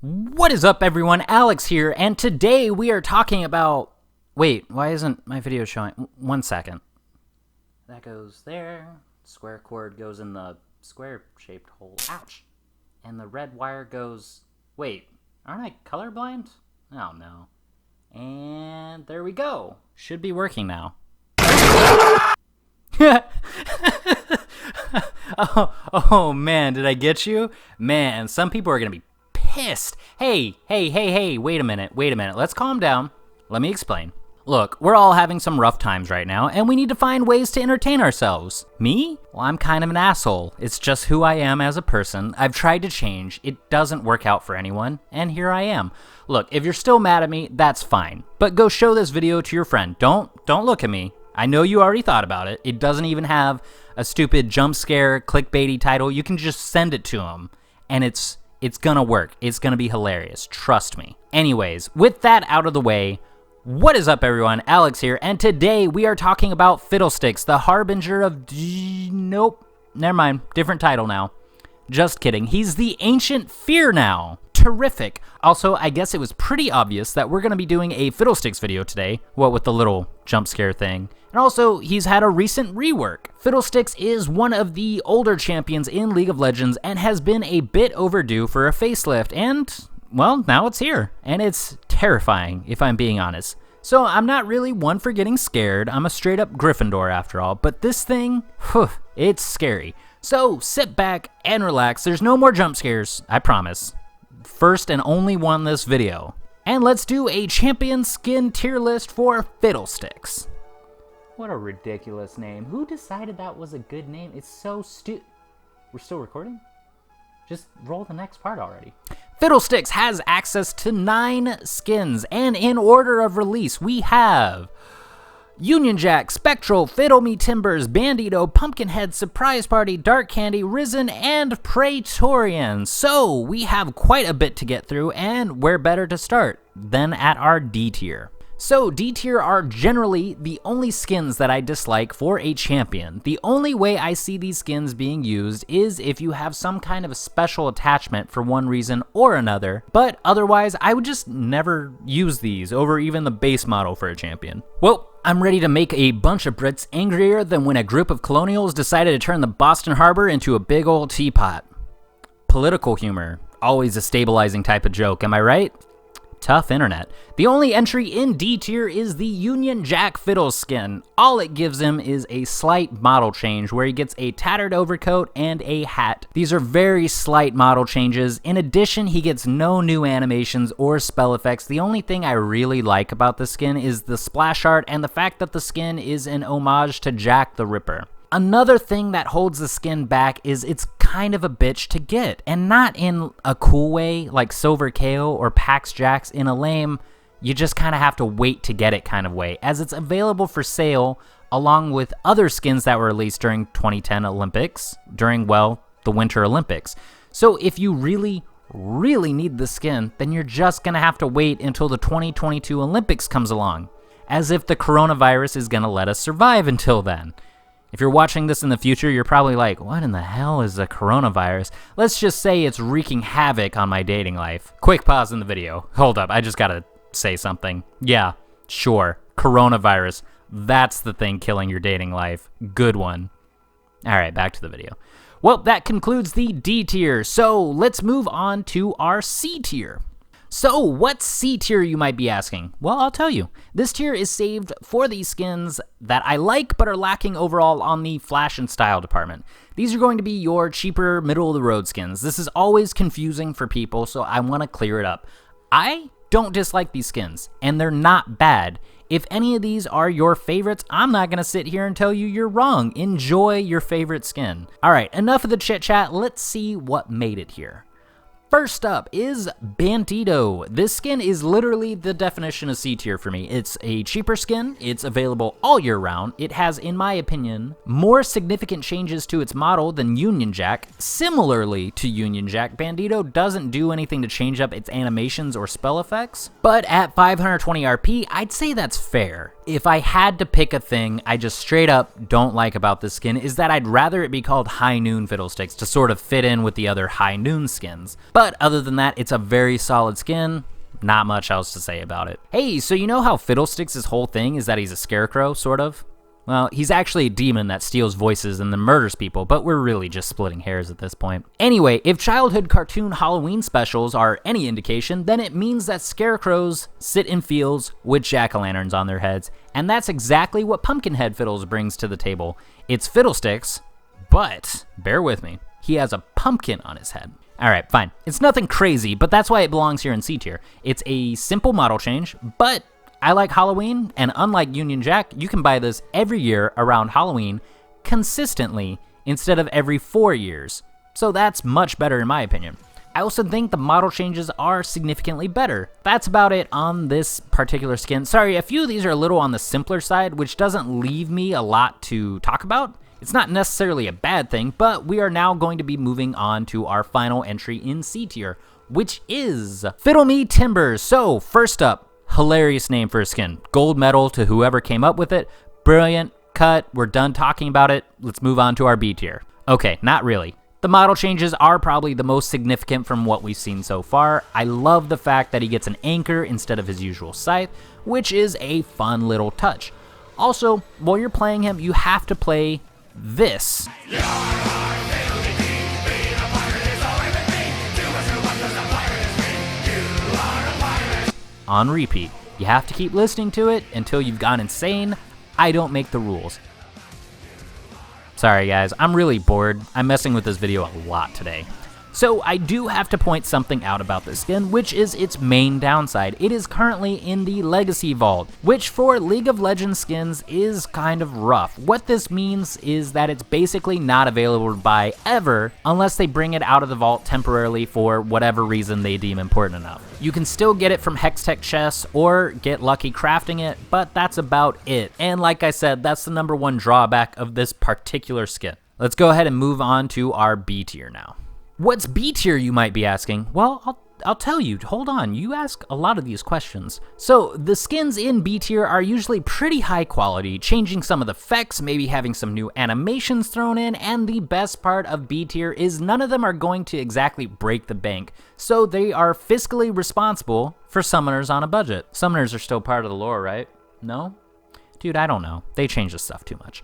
What is up, everyone? Alex here, and today we are talking about... Wait, why isn't my video showing? 1 second. That goes there. Square cord goes in the square-shaped hole. Ouch! And the red wire goes... Wait, aren't I colorblind? Oh, no. And there we go. Should be working now. oh man, did I get you? Man, some people are gonna be pissed. Hey, wait a minute. Let's calm down. Let me explain. Look, we're all having some rough times right now, and we need to find ways to entertain ourselves. Me? Well, I'm kind of an asshole. It's just who I am as a person. I've tried to change. It doesn't work out for anyone, and here I am. Look, if you're still mad at me, that's fine. But go show this video to your friend. Don't look at me. I know you already thought about it. It doesn't even have a stupid jump scare, clickbaity title. You can just send it to him, and it's gonna work. It's gonna be hilarious. Trust me. Anyways, with that out of the way, what is up, everyone? Alex here, and today we are talking about Fiddlesticks, the harbinger of... Nope. Never mind. Different title now. Just kidding. He's the ancient fear now. Terrific. Also, I guess it was pretty obvious that we're going to be doing a Fiddlesticks video today, what with the little jump scare thing. And also, he's had a recent rework. Fiddlesticks is one of the older champions in League of Legends and has been a bit overdue for a facelift, and, well, now it's here. And it's terrifying, if I'm being honest. So I'm not really one for getting scared. I'm a straight up Gryffindor after all, but this thing, it's scary. So sit back and relax. There's no more jump scares, I promise. First and only one this video. And let's do a champion skin tier list for Fiddlesticks. What a ridiculous name. Who decided that was a good name? It's so stupid. We're still recording? Just roll the next part already. Fiddlesticks has access to 9 skins, and in order of release, we have Union Jack, Spectral, Fiddle Me Timbers, Bandito, Pumpkinhead, Surprise Party, Dark Candy, Risen, and Praetorian. So we have quite a bit to get through, and where better to start than at our D tier. So D tier are generally the only skins that I dislike for a champion. The only way I see these skins being used is if you have some kind of a special attachment for one reason or another, but otherwise I would just never use these over even the base model for a champion. Well, I'm ready to make a bunch of Brits angrier than when a group of colonials decided to turn the Boston Harbor into a big old teapot. Political humor, always a stabilizing type of joke, am I right? Tough internet. The only entry in D tier is the Union Jack Fiddle skin. All it gives him is a slight model change where he gets a tattered overcoat and a hat. These are very slight model changes. In addition, he gets no new animations or spell effects. The only thing I really like about the skin is the splash art and the fact that the skin is an homage to Jack the Ripper. Another thing that holds the skin back is it's kind of a bitch to get, and not in a cool way like Silver KO or Pax Jax in a lame, you just kind of have to wait to get it kind of way, as it's available for sale along with other skins that were released during 2010 Olympics, during, well, the Winter Olympics. So if you really need the skin, then you're just going to have to wait until the 2022 Olympics comes along, as if the coronavirus is going to let us survive until then. If you're watching this in the future, you're probably like, what in the hell is the coronavirus? Let's just say it's wreaking havoc on my dating life. Quick pause in the video. Hold up, I just gotta say something. Yeah, sure, coronavirus. That's the thing killing your dating life. Good one. All right, back to the video. Well, that concludes the D tier, so let's move on to our C tier. So, what's C tier, you might be asking? Well, I'll tell you. This tier is saved for these skins that I like but are lacking overall on the flash and style department. These are going to be your cheaper, middle-of-the-road skins. This is always confusing for people, so I want to clear it up. I don't dislike these skins, and they're not bad. If any of these are your favorites, I'm not going to sit here and tell you you're wrong. Enjoy your favorite skin. All right, enough of the chit-chat. Let's see what made it here. First up is Bandito. This skin is literally the definition of C tier for me. It's a cheaper skin, it's available all year round, it has, in my opinion, more significant changes to its model than Union Jack. Similarly to Union Jack, Bandito doesn't do anything to change up its animations or spell effects, but at 520 RP, I'd say that's fair. If I had to pick a thing I just straight up don't like about this skin is that I'd rather it be called High Noon Fiddlesticks to sort of fit in with the other High Noon skins. But other than that, it's a very solid skin. Not much else to say about it. Hey, so you know how Fiddlesticks' whole thing is that he's a scarecrow, sort of? Well, he's actually a demon that steals voices and then murders people, but we're really just splitting hairs at this point. Anyway, if childhood cartoon Halloween specials are any indication, then it means that scarecrows sit in fields with jack-o'-lanterns on their heads, and that's exactly what Pumpkinhead Fiddles brings to the table. It's Fiddlesticks, but, bear with me, he has a pumpkin on his head. Alright, fine. It's nothing crazy, but that's why it belongs here in C tier. It's a simple model change, but I like Halloween, and unlike Union Jack, you can buy this every year around Halloween consistently instead of every 4 years. So that's much better in my opinion. I also think the model changes are significantly better. That's about it on this particular skin. Sorry, a few of these are a little on the simpler side, which doesn't leave me a lot to talk about. It's not necessarily a bad thing, but we are now going to be moving on to our final entry in C tier, which is Fiddle Me Timbers. So first up, hilarious name for a skin. Gold medal to whoever came up with it. Brilliant. Cut. We're done talking about it. Let's move on to our B tier. Okay, not really. The model changes are probably the most significant from what we've seen so far. I love the fact that he gets an anchor instead of his usual scythe, which is a fun little touch. Also, while you're playing him, you have to play this on repeat. You have to keep listening to it until you've gone insane. I don't make the rules. Sorry guys, I'm really bored. I'm messing with this video a lot today. So I do have to point something out about this skin, which is its main downside. It is currently in the Legacy Vault, which for League of Legends skins is kind of rough. What this means is that it's basically not available to buy ever unless they bring it out of the vault temporarily for whatever reason they deem important enough. You can still get it from Hextech chests or get lucky crafting it, but that's about it. And like I said, that's the #1 drawback of this particular skin. Let's go ahead and move on to our B tier now. What's B tier, you might be asking? Well, I'll tell you. Hold on, you ask a lot of these questions. So the skins in B tier are usually pretty high quality, changing some of the effects, maybe having some new animations thrown in, and the best part of B tier is none of them are going to exactly break the bank, so they are fiscally responsible for summoners on a budget. Summoners are still part of the lore, right? No? Dude, I don't know. They change this stuff too much.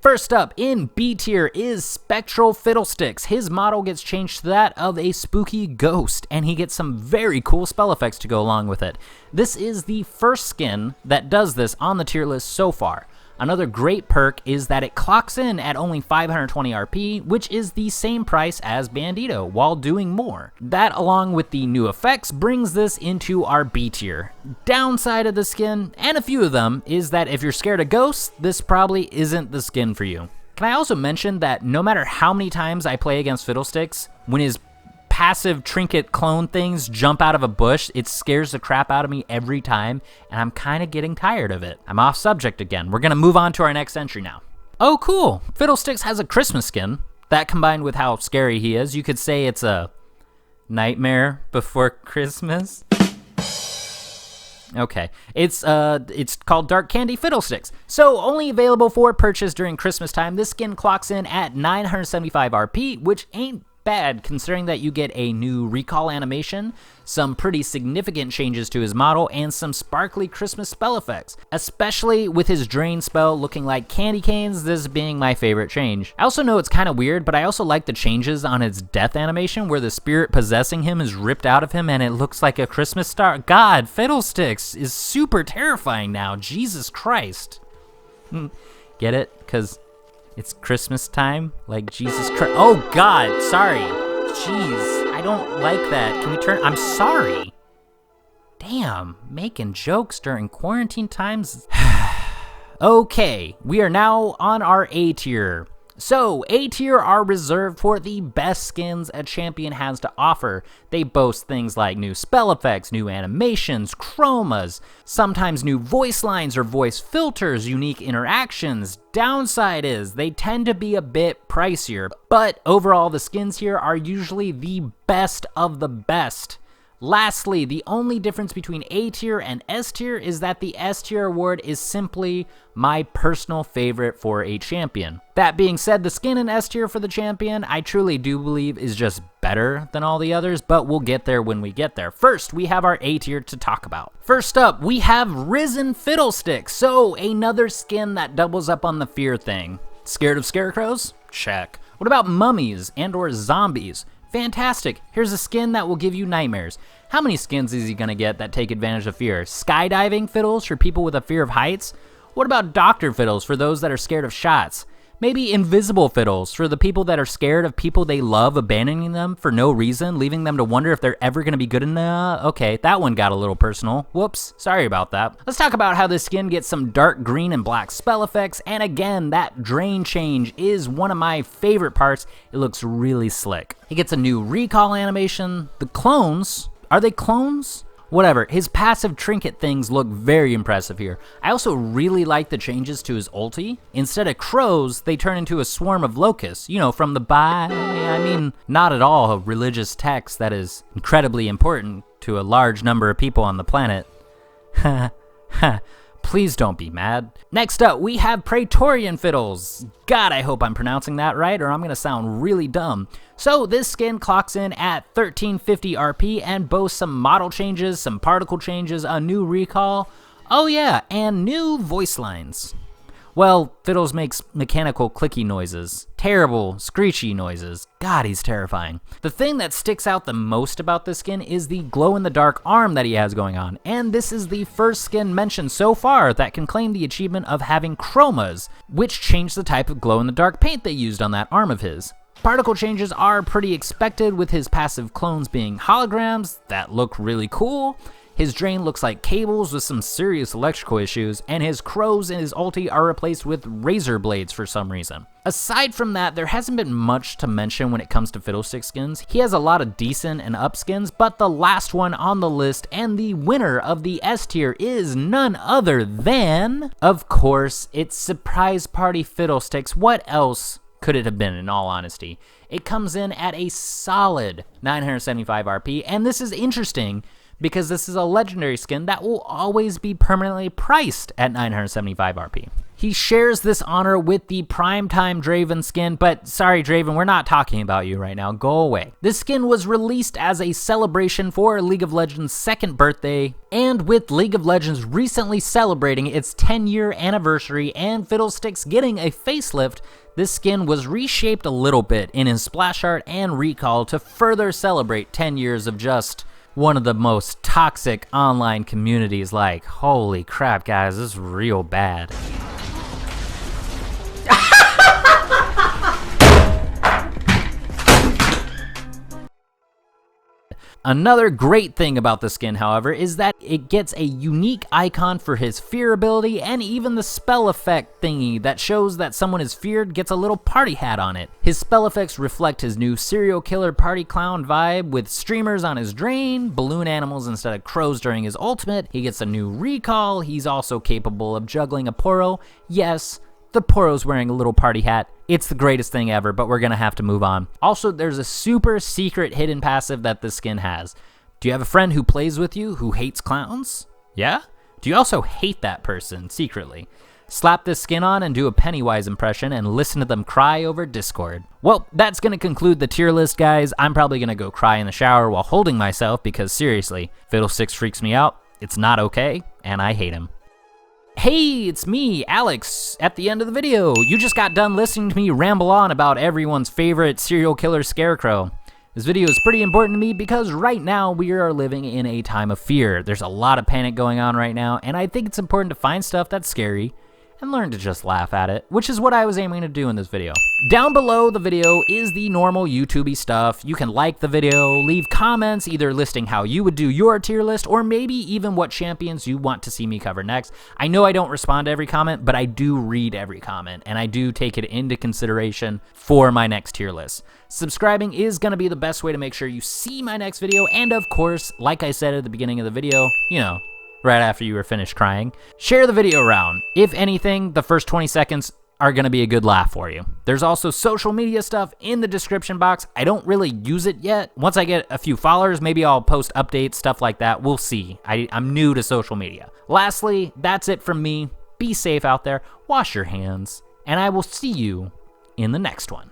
First up in B tier is Spectral Fiddlesticks. His model gets changed to that of a spooky ghost, and he gets some very cool spell effects to go along with it. This is the first skin that does this on the tier list so far. Another great perk is that it clocks in at only 520 RP, which is the same price as Bandito, while doing more. That, along with the new effects, brings this into our B tier. Downside of the skin, and a few of them, is that if you're scared of ghosts, this probably isn't the skin for you. Can I also mention that no matter how many times I play against Fiddlesticks, when his passive trinket clone things jump out of a bush, it scares the crap out of me every time, and I'm kind of getting tired of it. I'm off subject again. We're gonna move on to our next entry now. Oh cool, Fiddlesticks has a Christmas skin. That combined with how scary he is, you could say it's a nightmare before Christmas. Okay, it's called Dark Candy Fiddlesticks. So only available for purchase during Christmas time. This skin clocks in at 975 RP, which ain't bad considering that you get a new recall animation, some pretty significant changes to his model, and some sparkly Christmas spell effects. Especially with his drain spell looking like candy canes, this being my favorite change. I also know it's kind of weird, but I also like the changes on his death animation where the spirit possessing him is ripped out of him and it looks like a Christmas star. God, Fiddlesticks is super terrifying now. Jesus Christ. Get it? Because it's Christmas time, like Jesus Christ. Oh God, sorry. Jeez, I don't like that. Can we turn? I'm sorry. Damn, making jokes during quarantine times. Okay, we are now on our A tier. So, A tier are reserved for the best skins a champion has to offer. They boast things like new spell effects, new animations, chromas, sometimes new voice lines or voice filters, unique interactions. Downside is they tend to be a bit pricier, but overall the skins here are usually the best of the best. Lastly, the only difference between A tier and S tier is that the S tier award is simply my personal favorite for a champion. That being said, the skin in S tier for the champion, I truly do believe is just better than all the others, but we'll get there when we get there. First, we have our A tier to talk about. First up, we have Risen Fiddlesticks, so another skin that doubles up on the fear thing. Scared of scarecrows? Check. What about mummies and or zombies? Fantastic. Here's a skin that will give you nightmares. How many skins is he gonna get that take advantage of fear? Skydiving fiddles for people with a fear of heights? What about doctor fiddles for those that are scared of shots? Maybe invisible fiddles for the people that are scared of people they love abandoning them for no reason, leaving them to wonder if they're ever gonna be good enough. Okay, that one got a little personal. Whoops, sorry about that. Let's talk about how this skin gets some dark green and black spell effects, and again, that drain change is one of my favorite parts. It looks really slick. He gets a new recall animation. The clones, are they clones? Whatever, his passive trinket things look very impressive here. I also really like the changes to his ulti. Instead of crows, they turn into a swarm of locusts, you know, from the I mean, not at all a religious text that is incredibly important to a large number of people on the planet. Please don't be mad. Next up, we have Praetorian Fiddles. God, I hope I'm pronouncing that right, or I'm gonna sound really dumb. So this skin clocks in at 1350 RP and boasts some model changes, some particle changes, a new recall, oh yeah, and new voice lines. Well, Fiddles makes mechanical clicky noises. Terrible, screechy noises. God, he's terrifying. The thing that sticks out the most about this skin is the glow-in-the-dark arm that he has going on, and this is the first skin mentioned so far that can claim the achievement of having chromas, which changed the type of glow-in-the-dark paint they used on that arm of his. Particle changes are pretty expected, with his passive clones being holograms that look really cool. His drain looks like cables with some serious electrical issues, and his crows and his ulti are replaced with razor blades for some reason. Aside from that, there hasn't been much to mention when it comes to Fiddlestick skins. He has a lot of decent and up skins, but the last one on the list and the winner of the S tier is none other than, of course, it's Surprise Party Fiddlesticks. What else could it have been, in all honesty? It comes in at a solid 975 RP, and this is interesting because this is a legendary skin that will always be permanently priced at 975 RP. He shares this honor with the Primetime Draven skin, but sorry Draven, we're not talking about you right now, go away. This skin was released as a celebration for League of Legends' 2nd birthday, and with League of Legends recently celebrating its 10-year anniversary and Fiddlesticks getting a facelift, this skin was reshaped a little bit in his splash art and recall to further celebrate 10 years of just one of the most toxic online communities. Like, holy crap, guys, this is real bad. Another great thing about the skin, however, is that it gets a unique icon for his fear ability, and even the spell effect thingy that shows that someone is feared gets a little party hat on it. His spell effects reflect his new serial killer party clown vibe with streamers on his drain, balloon animals instead of crows during his ultimate. He gets a new recall. He's also capable of juggling a Poro. Yes, the Poro's wearing a little party hat. It's the greatest thing ever, but we're gonna have to move on. Also, there's a super secret hidden passive that this skin has. Do you have a friend who plays with you who hates clowns? Yeah? Do you also hate that person secretly? Slap this skin on and do a Pennywise impression and listen to them cry over Discord. Well, that's gonna conclude the tier list, guys. I'm probably gonna go cry in the shower while holding myself because seriously, Fiddlesticks freaks me out. It's not okay, and I hate him. Hey, it's me, Alex, at the end of the video. You just got done listening to me ramble on about everyone's favorite serial killer scarecrow. This video is pretty important to me because right now we are living in a time of fear. There's a lot of panic going on right now, and I think it's important to find stuff that's scary and learn to just laugh at it, which is what I was aiming to do in this video. Down below the video is the normal YouTube-y stuff. You can like the video, leave comments either listing how you would do your tier list or maybe even what champions you want to see me cover next. I know I don't respond to every comment, but I do read every comment and I do take it into consideration for my next tier list. Subscribing is gonna be the best way to make sure you see my next video, and of course, like I said at the beginning of the video, you know, right after you were finished crying, share the video around. If anything, the first 20 seconds are going to be a good laugh for you. There's also social media stuff in the description box. I don't really use it yet. Once I get a few followers, maybe I'll post updates, stuff like that. We'll see. I'm new to social media. Lastly, that's it from me. Be safe out there. Wash your hands. And I will see you in the next one.